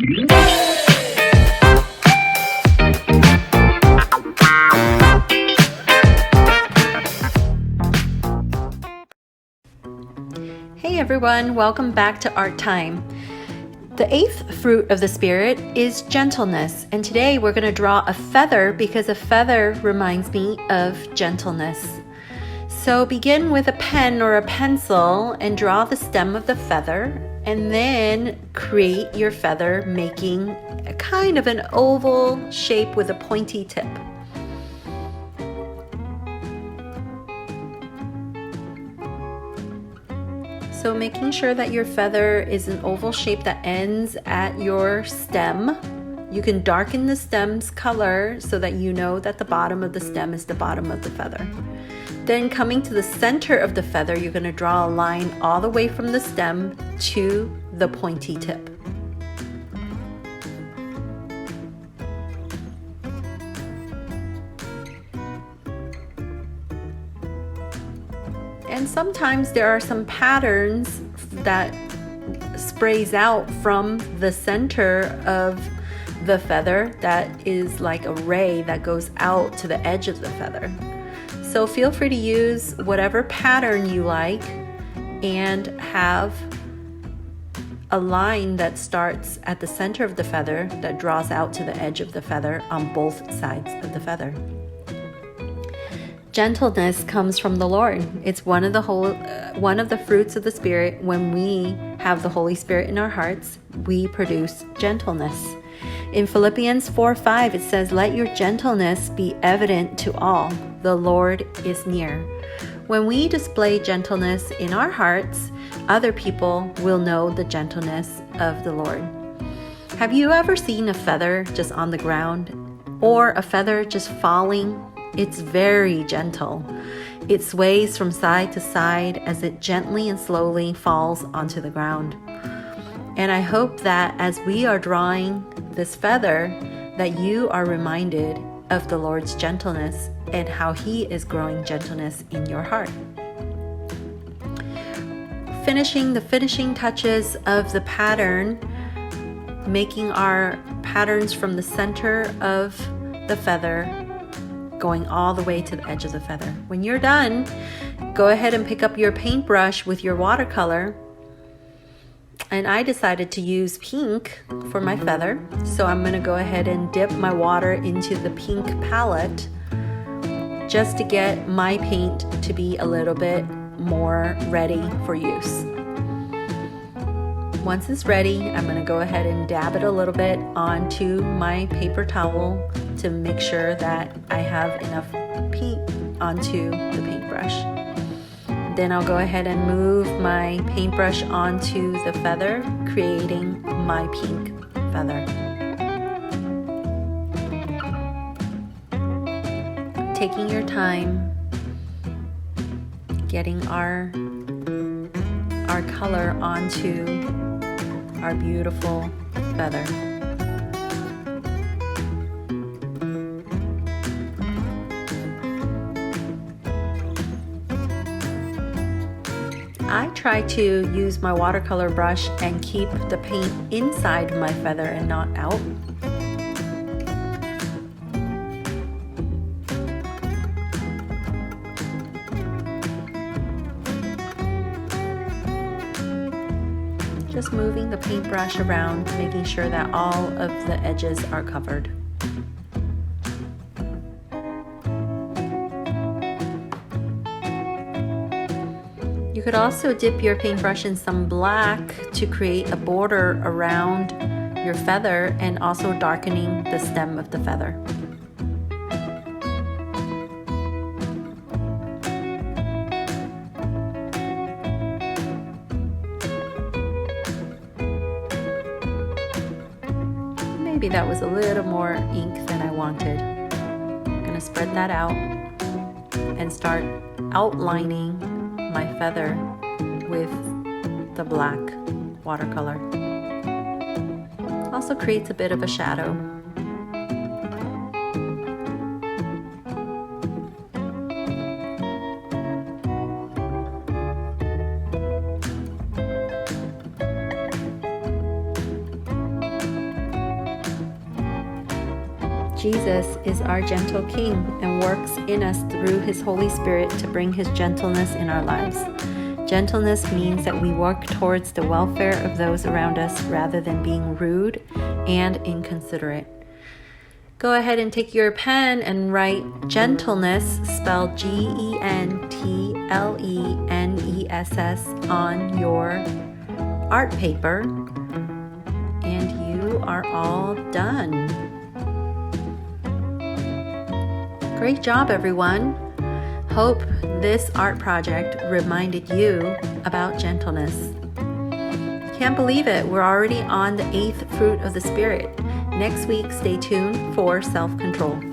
Hey everyone, welcome back to Art Time. The 8th fruit of the Spirit is gentleness, and today we're going to draw a feather because a feather reminds me of gentleness. So begin with a pen or a pencil and draw the stem of the feather, and then create your feather making a kind of an oval shape with a pointy tip. So making sure that your feather is an oval shape that ends at your stem. You can darken the stem's color so that you know that the bottom of the stem is the bottom of the feather. Then coming to the center of the feather, you're going to draw a line all the way from the stem to the pointy tip. And sometimes there are some patterns that sprays out from the center of the feather that is like a ray that goes out to the edge of the feather. So feel free to use whatever pattern you like and have a line that starts at the center of the feather that draws out to the edge of the feather on both sides of the feather. Gentleness comes from the Lord. It's one of the fruits of the Spirit. When we have the Holy Spirit in our hearts, we produce gentleness. In Philippians 4:5, it says, "Let your gentleness be evident to all. The Lord is near." When we display gentleness in our hearts, other people will know the gentleness of the Lord. Have you ever seen a feather just on the ground or a feather just falling? It's very gentle. It sways from side to side as it gently and slowly falls onto the ground. And I hope that as we are drawing this feather, that you are reminded of the Lord's gentleness and how He is growing gentleness in your heart. Finishing the finishing touches of the pattern, making our patterns from the center of the feather, going all the way to the edge of the feather. When you're done, go ahead and pick up your paintbrush with your watercolor. And I decided to use pink for my feather, so I'm going to go ahead and dip my water into the pink palette just to get my paint to be a little bit more ready for use. Once it's ready, I'm going to go ahead and dab it a little bit onto my paper towel to make sure that I have enough paint onto the paintbrush. Then I'll go ahead and move my paintbrush onto the feather, creating my pink feather. Taking your time, getting our color onto our beautiful feather. I try to use my watercolor brush and keep the paint inside my feather and not out. Just moving the paintbrush around, making sure that all of the edges are covered. You could also dip your paintbrush in some black to create a border around your feather and also darkening the stem of the feather. Maybe that was a little more ink than I wanted. I'm going to spread that out and start outlining my feather with the black watercolor. Also creates a bit of a shadow. Jesus is our gentle King and works in us through His Holy Spirit to bring His gentleness in our lives. Gentleness means that we work towards the welfare of those around us rather than being rude and inconsiderate. Go ahead and take your pen and write gentleness, spelled GENTLENESS, on your art paper, and you are all done. Great job, everyone. Hope this art project reminded you about gentleness. Can't believe it, we're already on the 8th fruit of the Spirit. Next week, stay tuned for self-control.